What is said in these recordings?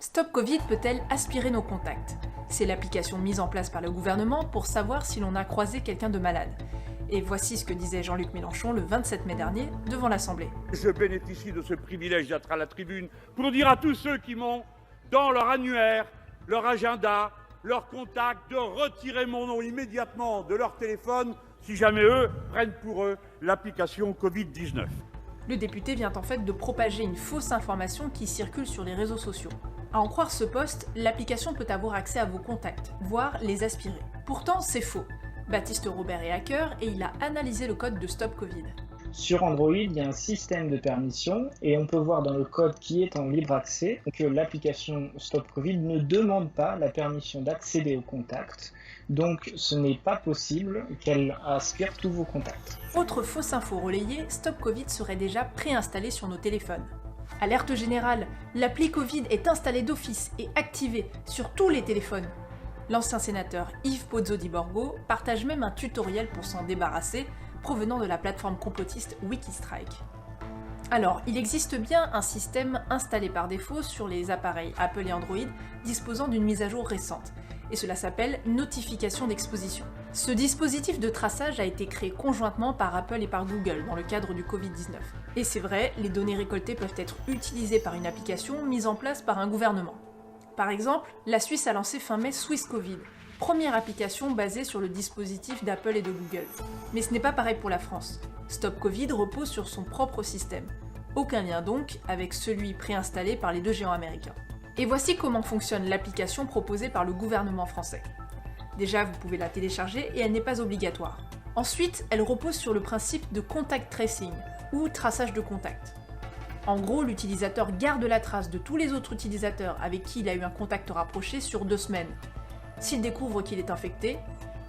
Stop Covid peut-elle aspirer nos contacts? C'est l'application mise en place par le gouvernement pour savoir si l'on a croisé quelqu'un de malade. Et voici ce que disait Jean-Luc Mélenchon le 27 mai dernier devant l'Assemblée. Je bénéficie de ce privilège d'être à la tribune pour dire à tous ceux qui m'ont, dans leur annuaire, leur agenda, leur contact, de retirer mon nom immédiatement de leur téléphone si jamais eux prennent pour eux l'application Covid-19. Le député vient en fait de propager une fausse information qui circule sur les réseaux sociaux. À en croire ce post, l'application peut avoir accès à vos contacts, voire les aspirer. Pourtant, c'est faux. Baptiste Robert est hacker et il a analysé le code de Stop Covid. Sur Android, il y a un système de permission et on peut voir dans le code qui est en libre accès que l'application Stop Covid ne demande pas la permission d'accéder aux contacts. Donc ce n'est pas possible qu'elle aspire tous vos contacts. Autre fausse info relayée, Stop Covid serait déjà préinstallé sur nos téléphones. Alerte générale, l'appli Covid est installée d'office et activée sur tous les téléphones. L'ancien sénateur Yves Pozzo di Borgo partage même un tutoriel pour s'en débarrasser, provenant de la plateforme complotiste Wikistrike. Alors, il existe bien un système installé par défaut sur les appareils Apple et Android disposant d'une mise à jour récente, et cela s'appelle notification d'exposition. Ce dispositif de traçage a été créé conjointement par Apple et par Google dans le cadre du Covid-19. Et c'est vrai, les données récoltées peuvent être utilisées par une application mise en place par un gouvernement. Par exemple, la Suisse a lancé fin mai SwissCovid, première application basée sur le dispositif d'Apple et de Google. Mais ce n'est pas pareil pour la France. Stop Covid repose sur son propre système. Aucun lien donc avec celui préinstallé par les deux géants américains. Et voici comment fonctionne l'application proposée par le gouvernement français. Déjà, vous pouvez la télécharger et elle n'est pas obligatoire. Ensuite, elle repose sur le principe de contact tracing, ou traçage de contact. En gros, l'utilisateur garde la trace de tous les autres utilisateurs avec qui il a eu un contact rapproché sur 2 semaines. S'il découvre qu'il est infecté,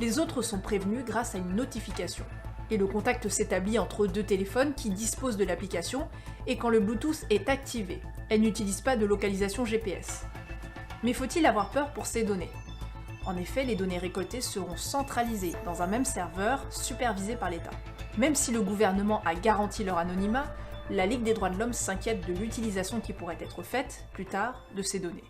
les autres sont prévenus grâce à une notification. Et le contact s'établit entre 2 téléphones qui disposent de l'application et quand le Bluetooth est activé. Elle n'utilise pas de localisation GPS. Mais faut-il avoir peur pour ces données? En effet, les données récoltées seront centralisées dans un même serveur supervisé par l'État. Même si le gouvernement a garanti leur anonymat, la Ligue des droits de l'homme s'inquiète de l'utilisation qui pourrait être faite, plus tard, de ces données.